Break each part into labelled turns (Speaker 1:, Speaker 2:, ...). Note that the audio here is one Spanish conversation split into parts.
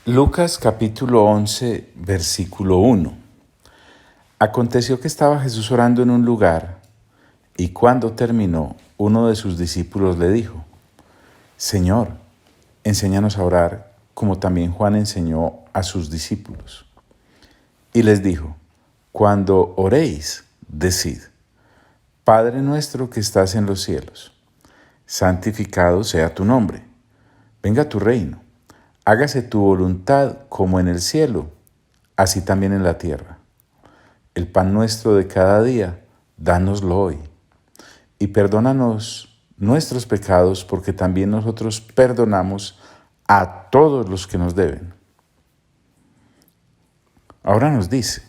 Speaker 1: Lucas capítulo 11, versículo 1. Aconteció que estaba Jesús orando en un lugar, y cuando terminó, uno de sus discípulos le dijo: Señor, enséñanos a orar, como también Juan enseñó a sus discípulos. Y les dijo: Cuando oréis, decid: Padre nuestro que estás en los cielos, santificado sea tu nombre, venga tu reino. Hágase tu voluntad como en el cielo, así también en la tierra. El pan nuestro de cada día, dánoslo hoy. Y perdónanos nuestros pecados, porque también nosotros perdonamos a todos los que nos deben. Ahora nos dice: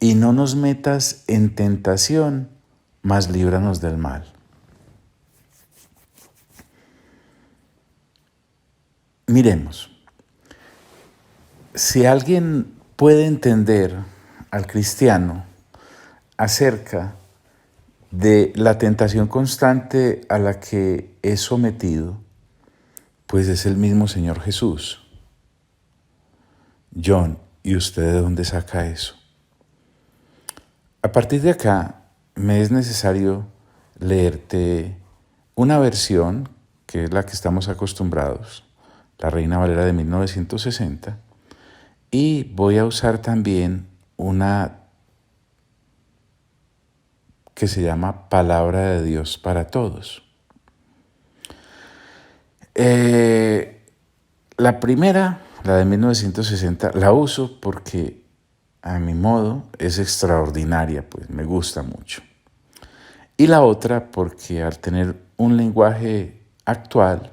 Speaker 1: y no nos metas en tentación, mas líbranos del mal. Miremos. Si alguien puede entender al cristiano acerca de la tentación constante a la que es sometido, pues es el mismo Señor Jesús. John, ¿y usted de dónde saca eso? A partir de acá, me es necesario leerte una versión, que es la que estamos acostumbrados, la Reina Valera de 1960, y voy a usar también una que se llama Palabra de Dios para Todos. La primera, la de 1960, la uso porque a mi modo es extraordinaria, pues me gusta mucho. Y la otra porque al tener un lenguaje actual,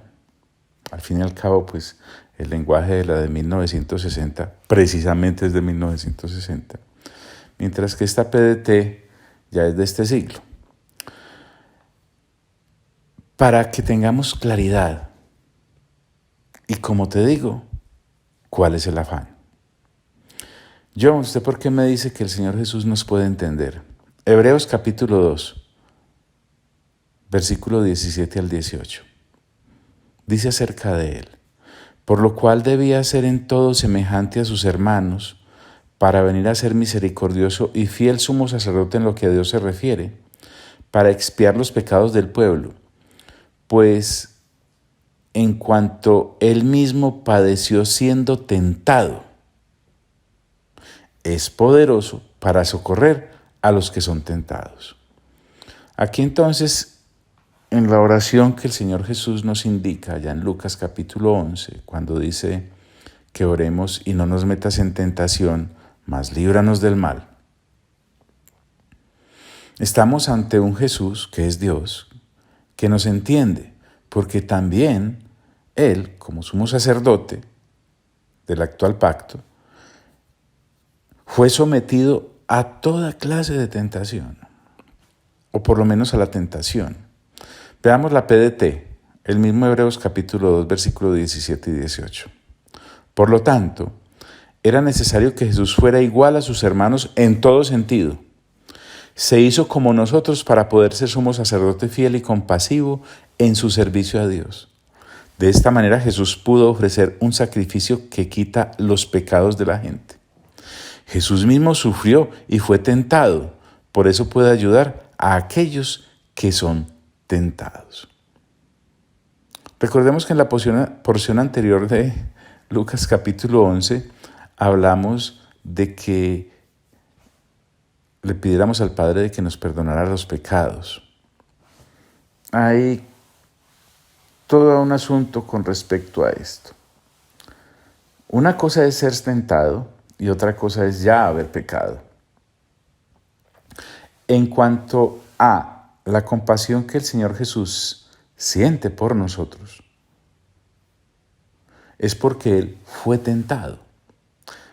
Speaker 1: al fin y al cabo, pues el lenguaje de la de 1960 precisamente es de 1960, mientras que esta PDT ya es de este siglo. Para que tengamos claridad, y como te digo, ¿cuál es el afán? John, ¿usted por qué me dice que el Señor Jesús nos puede entender? Hebreos capítulo 2, versículo 17 al 18. Dice acerca de él: por lo cual debía ser en todo semejante a sus hermanos, para venir a ser misericordioso y fiel sumo sacerdote en lo que a Dios se refiere, para expiar los pecados del pueblo, pues en cuanto él mismo padeció siendo tentado, es poderoso para socorrer a los que son tentados. Aquí entonces, en la oración que el Señor Jesús nos indica, allá en Lucas capítulo 11, cuando dice que oremos y no nos metas en tentación, mas líbranos del mal, estamos ante un Jesús que es Dios, que nos entiende, porque también Él, como sumo sacerdote del actual pacto, fue sometido a toda clase de tentación, o por lo menos a la tentación. Veamos la PDT, el mismo Hebreos capítulo 2, versículo 17 y 18. Por lo tanto, era necesario que Jesús fuera igual a sus hermanos en todo sentido. Se hizo como nosotros para poder ser sumo sacerdote fiel y compasivo en su servicio a Dios. De esta manera Jesús pudo ofrecer un sacrificio que quita los pecados de la gente. Jesús mismo sufrió y fue tentado, por eso puede ayudar a aquellos que son tentados. Recordemos que en la porción anterior de Lucas capítulo 11 hablamos de que le pidiéramos al Padre de que nos perdonara los pecados. Hay todo un asunto con respecto a esto. Una cosa es ser tentado y otra cosa es ya haber pecado. En cuanto a la compasión que el Señor Jesús siente por nosotros, es porque Él fue tentado.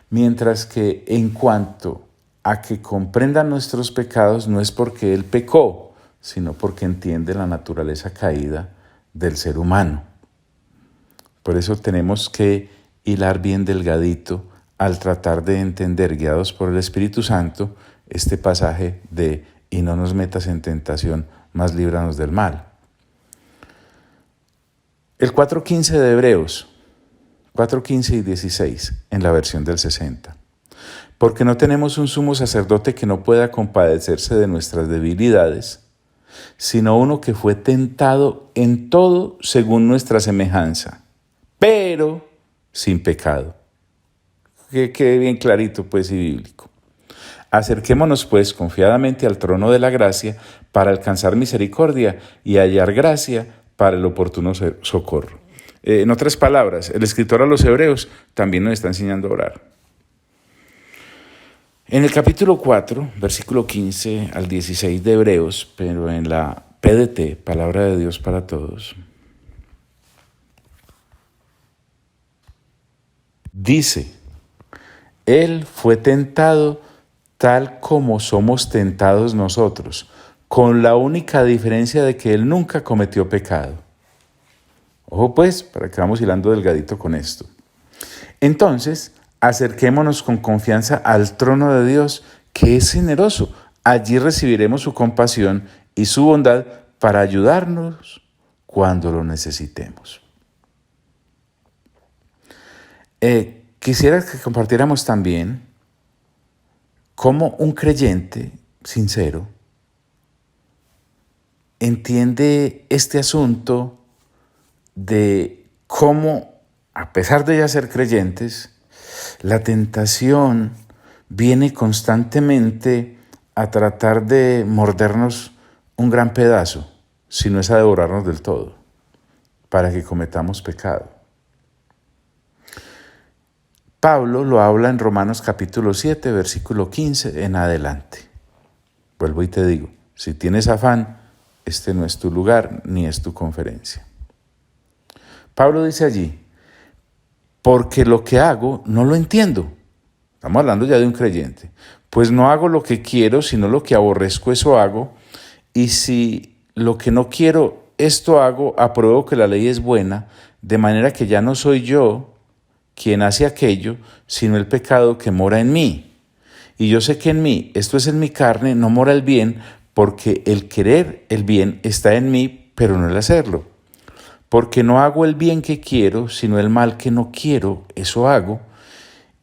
Speaker 1: Mientras que en cuanto a que comprenda nuestros pecados, no es porque Él pecó, sino porque entiende la naturaleza caída del ser humano. Por eso tenemos que hilar bien delgadito al tratar de entender, guiados por el Espíritu Santo, este pasaje de y no nos metas en tentación, mas líbranos del mal. El 4:15 de Hebreos, 4, 15 y 16 en la versión del 60. Porque no tenemos un sumo sacerdote que no pueda compadecerse de nuestras debilidades, sino uno que fue tentado en todo según nuestra semejanza, pero sin pecado. Que quede bien clarito, pues, y bíblico. Acerquémonos, pues, confiadamente al trono de la gracia para alcanzar misericordia y hallar gracia para el oportuno socorro. En otras palabras, el escritor a los Hebreos también nos está enseñando a orar. En el capítulo 4, versículo 15 al 16 de Hebreos, pero en la PDT, Palabra de Dios para Todos, dice: Él fue tentado tal como somos tentados nosotros, con la única diferencia de que Él nunca cometió pecado. Ojo pues, para que vamos hilando delgadito con esto. Entonces, acerquémonos con confianza al trono de Dios, que es generoso. Allí recibiremos su compasión y su bondad para ayudarnos cuando lo necesitemos. Quisiera que compartiéramos también cómo un creyente sincero entiende este asunto de cómo, a pesar de ya ser creyentes, la tentación viene constantemente a tratar de mordernos un gran pedazo, si no es a devorarnos del todo, para que cometamos pecado. Pablo lo habla en Romanos capítulo 7, versículo 15 en adelante. Vuelvo y te digo, si tienes afán, este no es tu lugar ni es tu conferencia. Pablo dice allí: porque lo que hago no lo entiendo. Estamos hablando ya de un creyente. Pues no hago lo que quiero, sino lo que aborrezco, eso hago. Y si lo que no quiero, esto hago, apruebo que la ley es buena, de manera que ya no soy yo quien hace aquello, sino el pecado que mora en mí. Y yo sé que en mí, esto es en mi carne, no mora el bien, porque el querer el bien está en mí, pero no el hacerlo. Porque no hago el bien que quiero, sino el mal que no quiero, eso hago.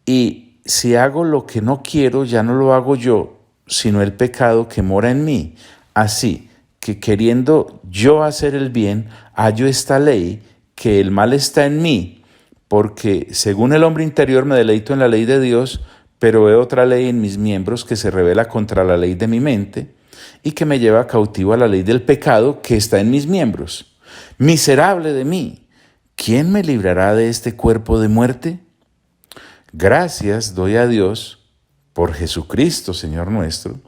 Speaker 1: Y si hago lo que no quiero, ya no lo hago yo, sino el pecado que mora en mí. Así que queriendo yo hacer el bien, hallo esta ley, que el mal está en mí, porque según el hombre interior me deleito en la ley de Dios, pero veo otra ley en mis miembros que se rebela contra la ley de mi mente y que me lleva cautivo a la ley del pecado que está en mis miembros. Miserable de mí, ¿quién me librará de este cuerpo de muerte? Gracias doy a Dios por Jesucristo, Señor nuestro.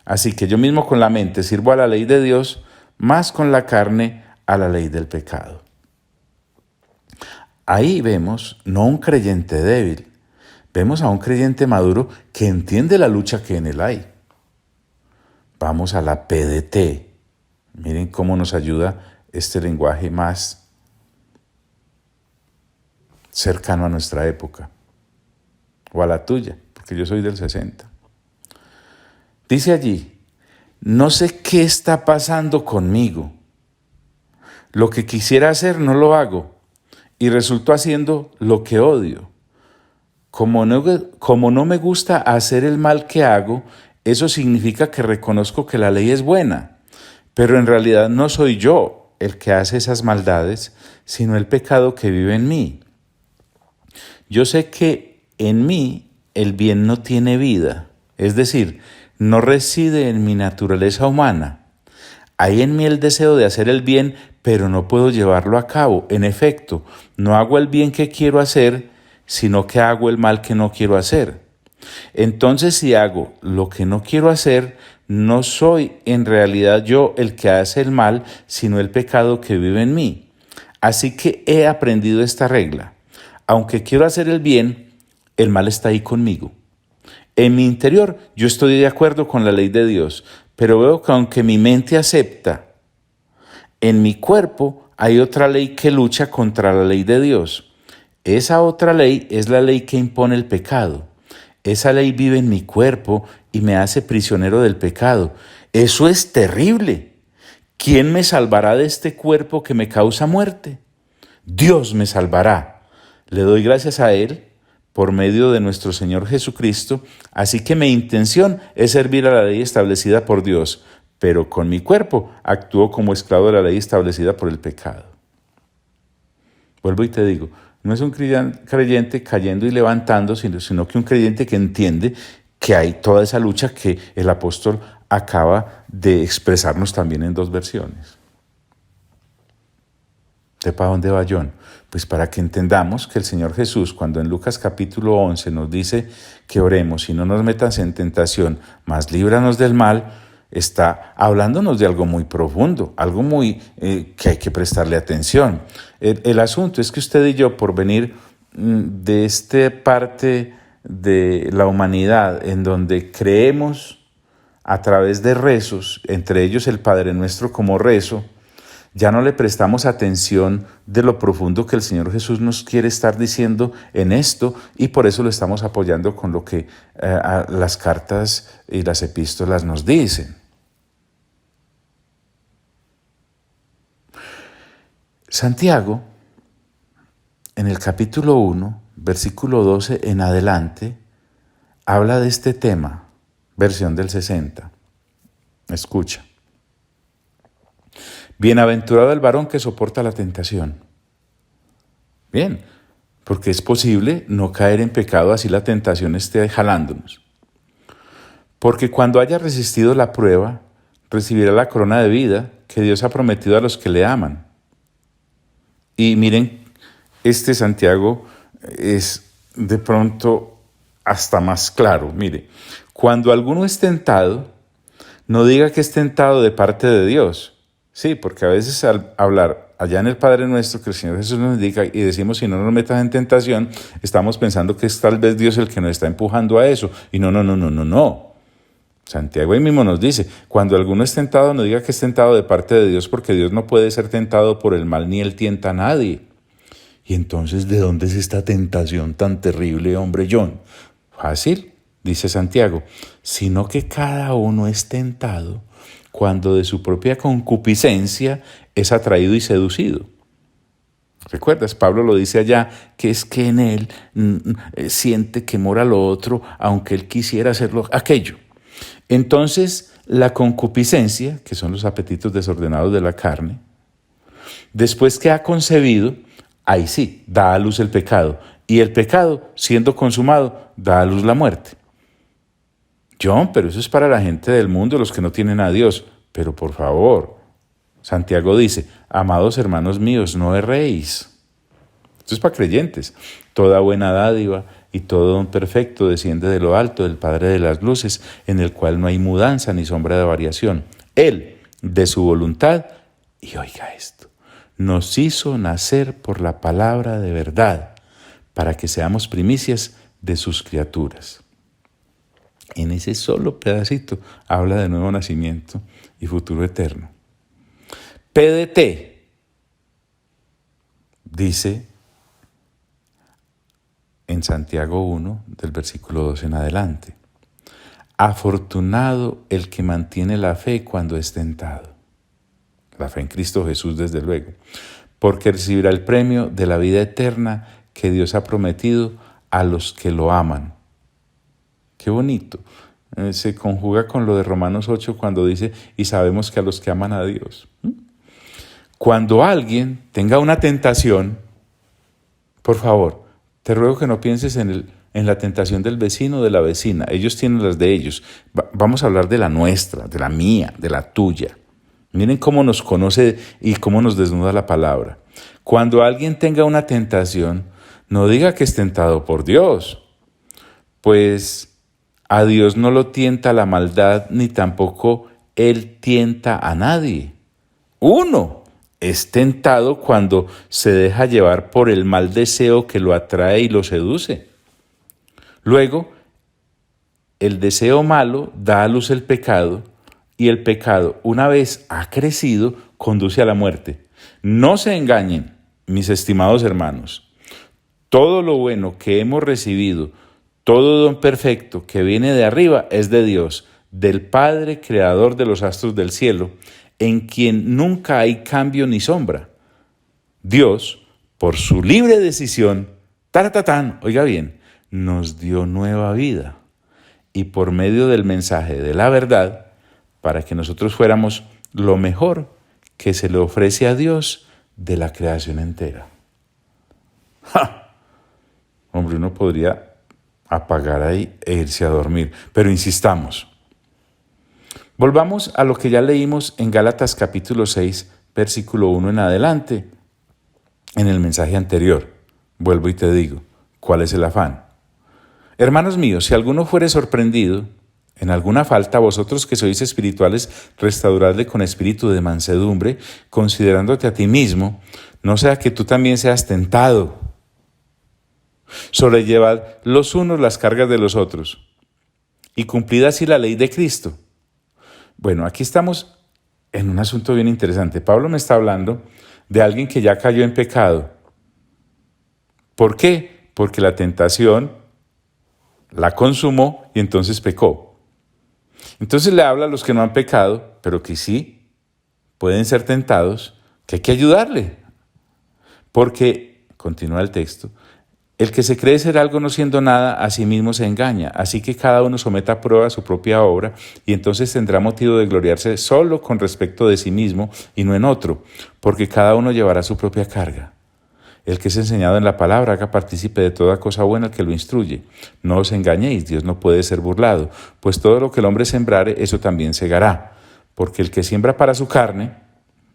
Speaker 1: Así que yo mismo con la mente sirvo a la ley de Dios, más con la carne a la ley del pecado. Ahí vemos no un creyente débil, vemos a un creyente maduro que entiende la lucha que en él hay. Vamos a la PDT. Miren cómo nos ayuda este lenguaje más cercano a nuestra época, o a la tuya, porque yo soy del 60. Dice allí: no sé qué está pasando conmigo. Lo que quisiera hacer no lo hago, y resulto haciendo lo que odio. Como no me gusta hacer el mal que hago, eso significa que reconozco que la ley es buena, pero en realidad no soy yo el que hace esas maldades, sino el pecado que vive en mí. Yo sé que en mí el bien no tiene vida, es decir, no reside en mi naturaleza humana. Hay en mí el deseo de hacer el bien, pero no puedo llevarlo a cabo. En efecto, no hago el bien que quiero hacer, sino que hago el mal que no quiero hacer. Entonces, si hago lo que no quiero hacer, no soy en realidad yo el que hace el mal, sino el pecado que vive en mí. Así que he aprendido esta regla. Aunque quiero hacer el bien, el mal está ahí conmigo. En mi interior yo estoy de acuerdo con la ley de Dios, pero veo que aunque mi mente acepta, en mi cuerpo hay otra ley que lucha contra la ley de Dios. Esa otra ley es la ley que impone el pecado. Esa ley vive en mi cuerpo y me hace prisionero del pecado. Eso es terrible. ¿Quién me salvará de este cuerpo que me causa muerte? Dios me salvará. Le doy gracias a Él por medio de nuestro Señor Jesucristo, así que mi intención es servir a la ley establecida por Dios, pero con mi cuerpo actúo como esclavo de la ley establecida por el pecado. Vuelvo y te digo, no es un creyente cayendo y levantando, sino que un creyente que entiende que hay toda esa lucha que el apóstol acaba de expresarnos también en 2 versiones. ¿Para dónde va John? Pues para que entendamos que el Señor Jesús, cuando en Lucas capítulo 11 nos dice que oremos y no nos metas en tentación, mas líbranos del mal, está hablándonos de algo muy profundo, algo muy que hay que prestarle atención. El asunto es que usted y yo, por venir de esta parte de la humanidad en donde creemos a través de rezos, entre ellos el Padre Nuestro como rezo, ya no le prestamos atención de lo profundo que el Señor Jesús nos quiere estar diciendo en esto, y por eso lo estamos apoyando con lo que las cartas y las epístolas nos dicen. Santiago, en el capítulo 1, versículo 12 en adelante, habla de este tema, versión del 60. Escucha. Bienaventurado el varón que soporta la tentación. Bien, porque es posible no caer en pecado así la tentación esté jalándonos. Porque cuando haya resistido la prueba, recibirá la corona de vida que Dios ha prometido a los que le aman. Y miren, este Santiago es de pronto hasta más claro. Mire, cuando alguno es tentado, no diga que es tentado de parte de Dios. Sí, porque a veces al hablar allá en el Padre Nuestro, que el Señor Jesús nos indica y decimos, si no nos metas en tentación, estamos pensando que es tal vez Dios el que nos está empujando a eso. Y no. Santiago ahí mismo nos dice, cuando alguno es tentado, no diga que es tentado de parte de Dios, porque Dios no puede ser tentado por el mal, ni Él tienta a nadie. Y entonces, ¿de dónde es esta tentación tan terrible, hombre John? Fácil, dice Santiago, sino que cada uno es tentado cuando de su propia concupiscencia es atraído y seducido. ¿Recuerdas? Pablo lo dice allá, que es que en él siente que mora lo otro, aunque él quisiera hacerlo aquello. Entonces, la concupiscencia, que son los apetitos desordenados de la carne, después que ha concebido, ahí sí, da a luz el pecado. Y el pecado, siendo consumado, da a luz la muerte. John, pero eso es para la gente del mundo, los que no tienen a Dios. Pero por favor, Santiago dice, amados hermanos míos, no erréis. Esto es para creyentes. Toda buena dádiva y todo don perfecto desciende de lo alto del Padre de las luces, en el cual no hay mudanza ni sombra de variación. Él, de su voluntad, y oiga esto, nos hizo nacer por la palabra de verdad, para que seamos primicias de sus criaturas. En ese solo pedacito habla de nuevo nacimiento y futuro eterno. PDT dice en Santiago 1, del versículo 2 en adelante, afortunado el que mantiene la fe cuando es tentado. La fe en Cristo Jesús, desde luego, porque recibirá el premio de la vida eterna que Dios ha prometido a los que lo aman. Qué bonito. Se conjuga con lo de Romanos 8 cuando dice, y sabemos que a los que aman a Dios. Cuando alguien tenga una tentación, por favor, te ruego que no pienses en la tentación del vecino o de la vecina. Ellos tienen las de ellos. Vamos a hablar de la nuestra, de la mía, de la tuya. Miren cómo nos conoce y cómo nos desnuda la palabra. Cuando alguien tenga una tentación, no diga que es tentado por Dios, pues a Dios no lo tienta la maldad, ni tampoco Él tienta a nadie. Uno es tentado cuando se deja llevar por el mal deseo que lo atrae y lo seduce. Luego, el deseo malo da a luz el pecado, y el pecado, una vez ha crecido, conduce a la muerte. No se engañen, mis estimados hermanos. Todo lo bueno que hemos recibido, todo don perfecto que viene de arriba es de Dios, del Padre creador de los astros del cielo, en quien nunca hay cambio ni sombra. Dios, por su libre decisión, Taratatán, oiga bien, nos dio nueva vida. Y por medio del mensaje de la verdad, para que nosotros fuéramos lo mejor que se le ofrece a Dios de la creación entera. ¡Ja! Hombre, uno podría apagar ahí e irse a dormir, pero insistamos. Volvamos a lo que ya leímos en Gálatas capítulo 6, versículo 1 en adelante, en el mensaje anterior. Vuelvo y te digo, ¿cuál es el afán? Hermanos míos, si alguno fuere sorprendido en alguna falta, vosotros que sois espirituales, restauradle con espíritu de mansedumbre, considerándote a ti mismo, no sea que tú también seas tentado. Sobrellevad los unos las cargas de los otros, y cumplid así la ley de Cristo. Bueno, aquí estamos en un asunto bien interesante. Pablo me está hablando de alguien que ya cayó en pecado. ¿Por qué? Porque la tentación la consumó y entonces pecó. Entonces le habla a los que no han pecado, pero que sí pueden ser tentados, que hay que ayudarle. Porque, continúa el texto, el que se cree ser algo no siendo nada, a sí mismo se engaña. Así que cada uno someta a prueba su propia obra y entonces tendrá motivo de gloriarse solo con respecto de sí mismo y no en otro, porque cada uno llevará su propia carga. El que es enseñado en la palabra, haga partícipe de toda cosa buena al que lo instruye. No os engañéis, Dios no puede ser burlado, pues todo lo que el hombre sembrare, eso también segará. Porque el que siembra para su carne,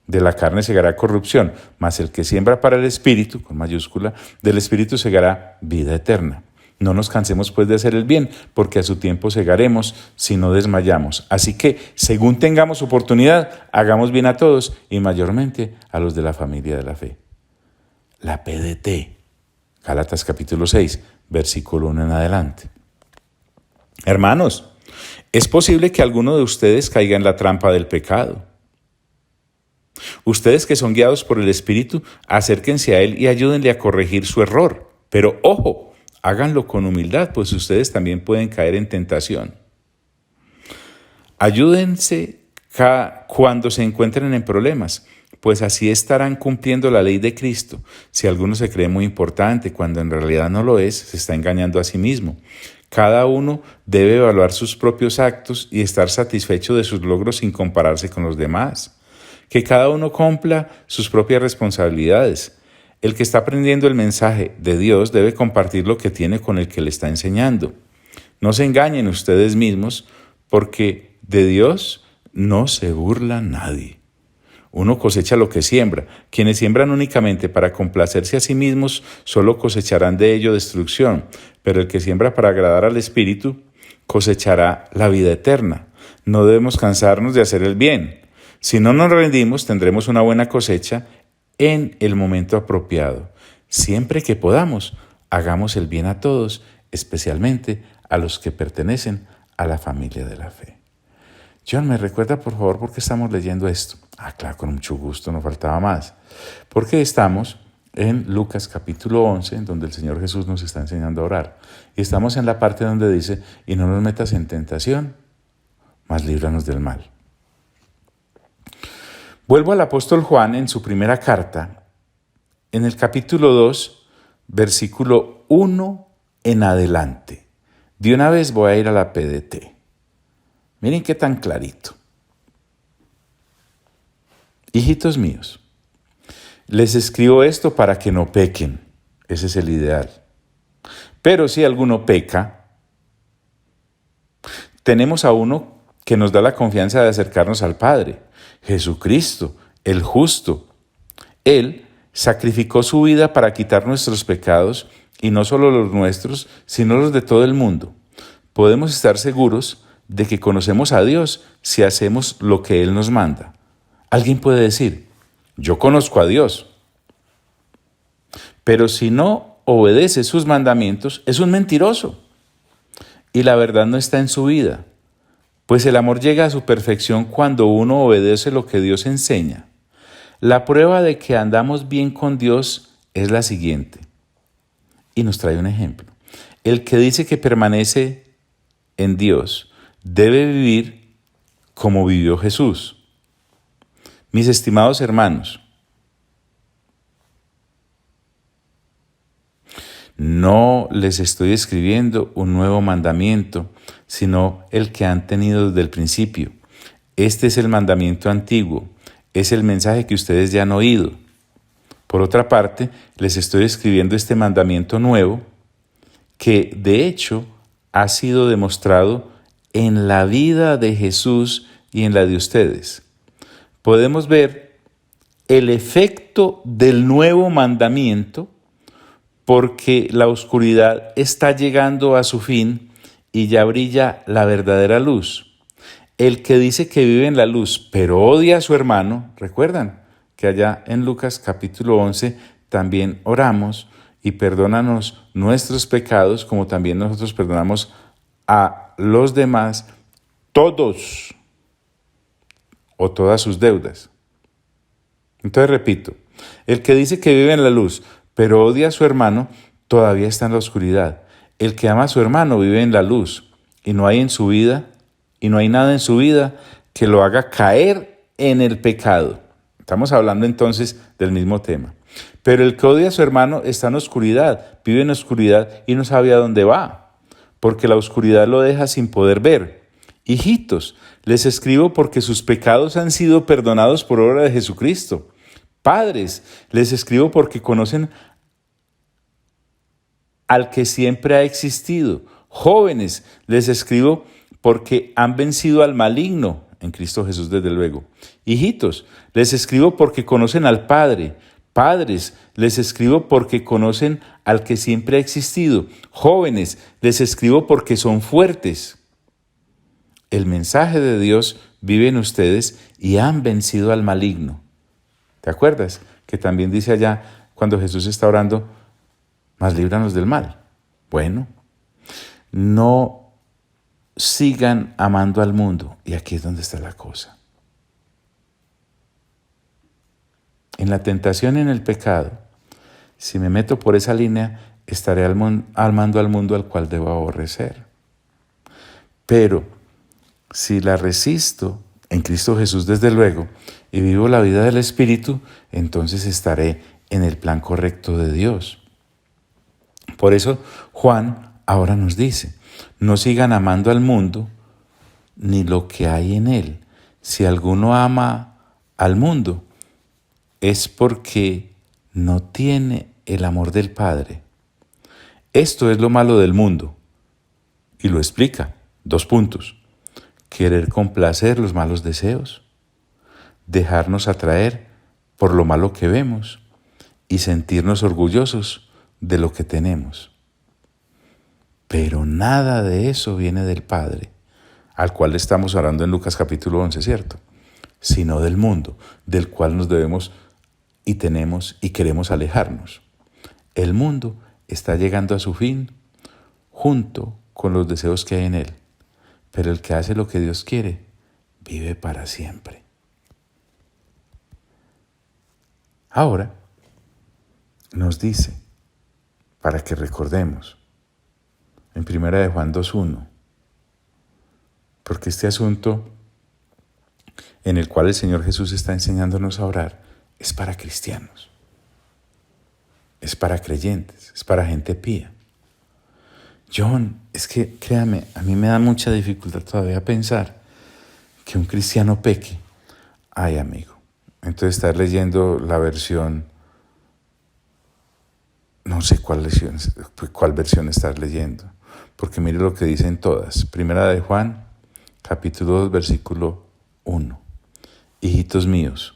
Speaker 1: de la carne segará corrupción, mas el que siembra para el Espíritu, con mayúscula, del Espíritu segará vida eterna. No nos cansemos pues de hacer el bien, porque a su tiempo segaremos si no desmayamos. Así que, según tengamos oportunidad, hagamos bien a todos y mayormente a los de la familia de la fe. La PDT, Gálatas capítulo 6, versículo 1 en adelante. Hermanos, es posible que alguno de ustedes caiga en la trampa del pecado. Ustedes que son guiados por el Espíritu, acérquense a Él y ayúdenle a corregir su error. Pero ojo, háganlo con humildad, pues ustedes también pueden caer en tentación. Ayúdense cuando se encuentren en problemas, pues así estarán cumpliendo la ley de Cristo. Si alguno se cree muy importante cuando en realidad no lo es, se está engañando a sí mismo. Cada uno debe evaluar sus propios actos y estar satisfecho de sus logros sin compararse con los demás. Que cada uno cumpla sus propias responsabilidades. El que está aprendiendo el mensaje de Dios debe compartir lo que tiene con el que le está enseñando. No se engañen ustedes mismos, porque de Dios no se burla nadie. Uno cosecha lo que siembra. Quienes siembran únicamente para complacerse a sí mismos, solo cosecharán de ello destrucción. Pero el que siembra para agradar al Espíritu, cosechará la vida eterna. No debemos cansarnos de hacer el bien. Si no nos rendimos, tendremos una buena cosecha en el momento apropiado. Siempre que podamos, hagamos el bien a todos, especialmente a los que pertenecen a la familia de la fe. John, ¿me recuerda por favor por qué estamos leyendo esto? Claro, con mucho gusto, no faltaba más. Porque estamos en Lucas capítulo 11, en donde el Señor Jesús nos está enseñando a orar. Y estamos en la parte donde dice, y no nos metas en tentación, mas líbranos del mal. Vuelvo al apóstol Juan en su primera carta, en el capítulo 2, versículo 1 en adelante. De una vez voy a ir a la PDT. Miren qué tan clarito. Hijitos míos, les escribo esto para que no pequen. Ese es el ideal. Pero si alguno peca, tenemos a uno que nos da la confianza de acercarnos al Padre, Jesucristo, el justo. Él sacrificó su vida para quitar nuestros pecados, y no solo los nuestros, sino los de todo el mundo. Podemos estar seguros de que conocemos a Dios si hacemos lo que Él nos manda. Alguien puede decir, yo conozco a Dios, pero si no obedece sus mandamientos, es un mentiroso. Y la verdad no está en su vida, pues el amor llega a su perfección cuando uno obedece lo que Dios enseña. La prueba de que andamos bien con Dios es la siguiente. Y nos trae un ejemplo. El que dice que permanece en Dios debe vivir como vivió Jesús. Mis estimados hermanos, No les estoy escribiendo un nuevo mandamiento, sino el que han tenido desde el principio. Este es el mandamiento antiguo, es el mensaje que ustedes ya han oído. Por otra parte, les estoy escribiendo este mandamiento nuevo, que de hecho ha sido demostrado en la vida de Jesús y en la de ustedes. Podemos ver el efecto del nuevo mandamiento porque la oscuridad está llegando a su fin y ya brilla la verdadera luz. El que dice que vive en la luz, pero odia a su hermano, recuerdan que allá en Lucas capítulo 11 también oramos y perdónanos nuestros pecados como también nosotros perdonamos a los demás todos o todas sus deudas. Entonces repito, el que dice que vive en la luz, pero odia a su hermano, todavía está en la oscuridad. El que ama a su hermano vive en la luz y no hay nada en su vida que lo haga caer en el pecado. Estamos hablando entonces del mismo tema. Pero el que odia a su hermano está en oscuridad, vive en oscuridad y no sabe a dónde va, porque la oscuridad lo deja sin poder ver. Hijitos, les escribo porque sus pecados han sido perdonados por obra de Jesucristo. Padres, les escribo porque conocen al que siempre ha existido. Jóvenes, les escribo porque han vencido al maligno, en Cristo Jesús desde luego. Hijitos, les escribo porque conocen al Padre. Padres, les escribo porque conocen al que siempre ha existido. Jóvenes, les escribo porque son fuertes. El mensaje de Dios vive en ustedes y han vencido al maligno. ¿Te acuerdas? Que también dice allá, cuando Jesús está orando, mas líbranos del mal. Bueno, no sigan amando al mundo. Y aquí es donde está la cosa. En la tentación y en el pecado, si me meto por esa línea, estaré amando al mundo al cual debo aborrecer. Pero si la resisto en Cristo Jesús desde luego y vivo la vida del Espíritu, entonces estaré en el plan correcto de Dios. Por eso Juan ahora nos dice, no sigan amando al mundo ni lo que hay en él. Si alguno ama al mundo, es porque no tiene el amor del Padre. Esto es lo malo del mundo. Y lo explica. 2 puntos. Querer complacer los malos deseos, dejarnos atraer por lo malo que vemos y sentirnos orgullosos de lo que tenemos. Pero nada de eso viene del Padre, al cual estamos orando en Lucas capítulo 11, ¿cierto? Sino del mundo, del cual nos debemos y tenemos y queremos alejarnos. El mundo está llegando a su fin junto con los deseos que hay en él. Pero el que hace lo que Dios quiere, vive para siempre. Ahora nos dice, para que recordemos, en 1 de Juan 2:1, porque este asunto en el cual el Señor Jesús está enseñándonos a orar es para cristianos, es para creyentes, es para gente pía. John, es que, créame, a mí me da mucha dificultad todavía pensar que un cristiano peque. Ay, amigo, entonces estás leyendo la versión, no sé cuál versión estás leyendo, porque mire lo que dicen todas. 1 de Juan, capítulo 2, versículo 1. Hijitos míos,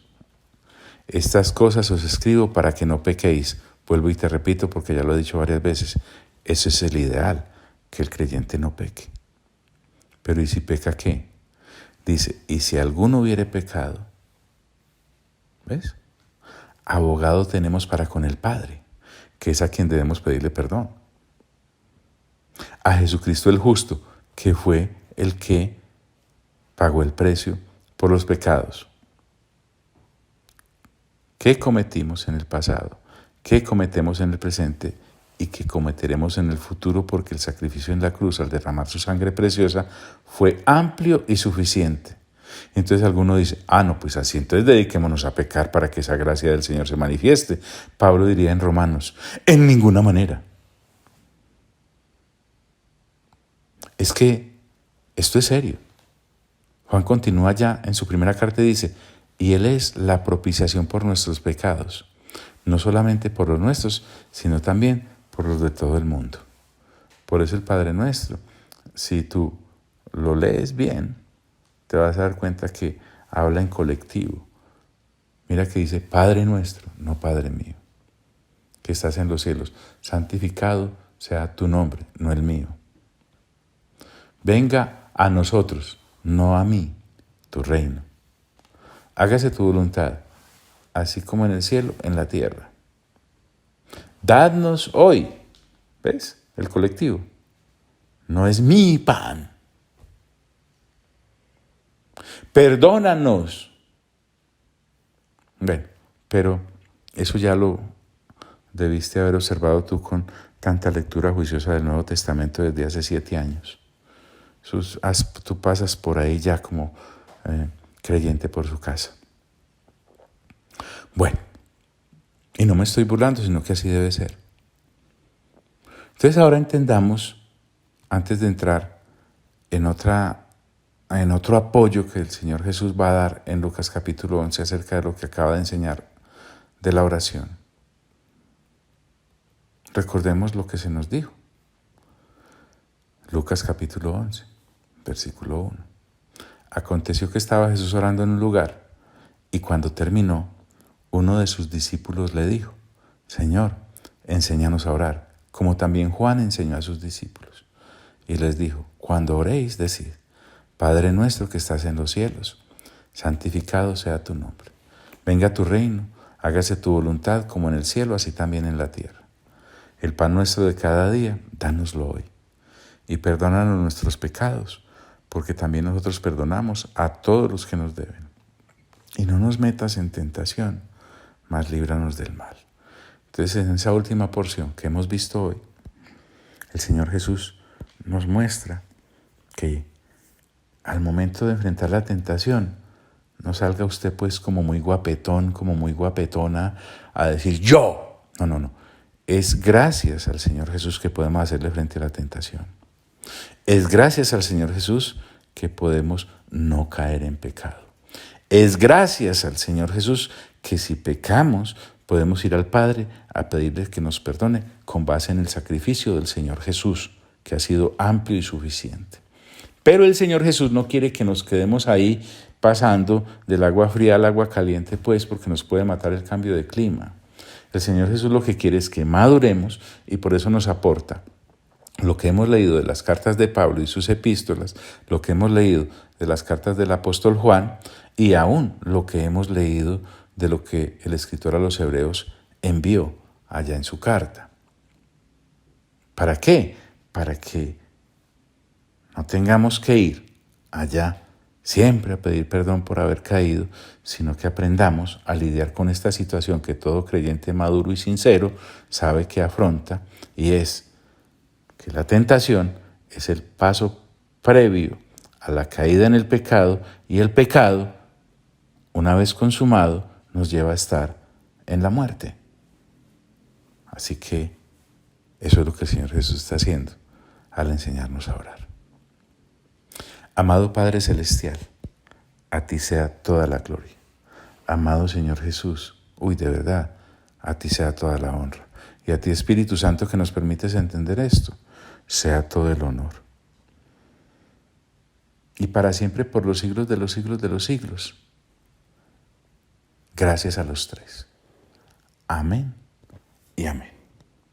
Speaker 1: estas cosas os escribo para que no pequéis. Vuelvo y te repito porque ya lo he dicho varias veces. Ese es el ideal, que el creyente no peque. Pero ¿y si peca qué? Dice, y si alguno hubiere pecado, ¿ves? Abogado tenemos para con el Padre, que es a quien debemos pedirle perdón. A Jesucristo el justo, que fue el que pagó el precio por los pecados que cometimos en el pasado, que cometemos en el presente y que cometeremos en el futuro, porque el sacrificio en la cruz, al derramar su sangre preciosa, fue amplio y suficiente. Entonces alguno dice, no, pues así, entonces dediquémonos a pecar para que esa gracia del Señor se manifieste. Pablo diría en Romanos, en ninguna manera. es que esto es serio. Juan continúa ya en su primera carta y dice, y Él es la propiciación por nuestros pecados, no solamente por los nuestros, sino también por los de todo el mundo. Por eso el Padre Nuestro, si tú lo lees bien, te vas a dar cuenta que habla en colectivo. Mira que dice, Padre Nuestro, no Padre mío, que estás en los cielos, santificado sea tu nombre, no el mío. Venga a nosotros, no a mí, tu reino. Hágase tu voluntad, así como en el cielo, en la tierra. Dadnos hoy, ¿ves? El colectivo. No es mi pan. Perdónanos. Bueno, pero eso ya lo debiste haber observado tú con tanta lectura juiciosa del Nuevo Testamento desde hace 7 años. Tú pasas por ahí ya como creyente por su casa. Bueno, y no me estoy burlando, sino que así debe ser. Entonces ahora entendamos, antes de entrar en otro apoyo que el Señor Jesús va a dar en Lucas capítulo 11 acerca de lo que acaba de enseñar de la oración. Recordemos lo que se nos dijo. Lucas capítulo 11, versículo 1. Aconteció que estaba Jesús orando en un lugar y cuando terminó, uno de sus discípulos le dijo, Señor, enséñanos a orar, como también Juan enseñó a sus discípulos. Y les dijo, cuando oréis, decid, Padre nuestro que estás en los cielos, santificado sea tu nombre. Venga tu reino, hágase tu voluntad como en el cielo, así también en la tierra. El pan nuestro de cada día, dánoslo hoy. Y perdónanos nuestros pecados, porque también nosotros perdonamos a todos los que nos deben. Y no nos metas en tentación, mas líbranos del mal. Entonces, en esa última porción que hemos visto hoy, el Señor Jesús nos muestra que al momento de enfrentar la tentación, no salga usted pues como muy guapetón, como muy guapetona a decir yo. No. Es gracias al Señor Jesús que podemos hacerle frente a la tentación. Es gracias al Señor Jesús que podemos no caer en pecado. Es gracias al Señor Jesús que si pecamos podemos ir al Padre a pedirle que nos perdone con base en el sacrificio del Señor Jesús, que ha sido amplio y suficiente. Pero el Señor Jesús no quiere que nos quedemos ahí pasando del agua fría al agua caliente, pues, porque nos puede matar el cambio de clima. El Señor Jesús lo que quiere es que maduremos y por eso nos aporta lo que hemos leído de las cartas de Pablo y sus epístolas, lo que hemos leído de las cartas del apóstol Juan y aún lo que hemos leído de lo que el escritor a los hebreos envió allá en su carta. ¿Para qué? Para que no tengamos que ir allá siempre a pedir perdón por haber caído, sino que aprendamos a lidiar con esta situación que todo creyente maduro y sincero sabe que afronta, y es que la tentación es el paso previo a la caída en el pecado, y el pecado, una vez consumado, nos lleva a estar en la muerte. Así que eso es lo que el Señor Jesús está haciendo al enseñarnos a orar. Amado Padre Celestial, a ti sea toda la gloria. Amado Señor Jesús, de verdad, a ti sea toda la honra. Y a ti, Espíritu Santo, que nos permites entender esto, sea todo el honor. Y para siempre, por los siglos de los siglos de los siglos. Gracias a los tres. Amén y amén.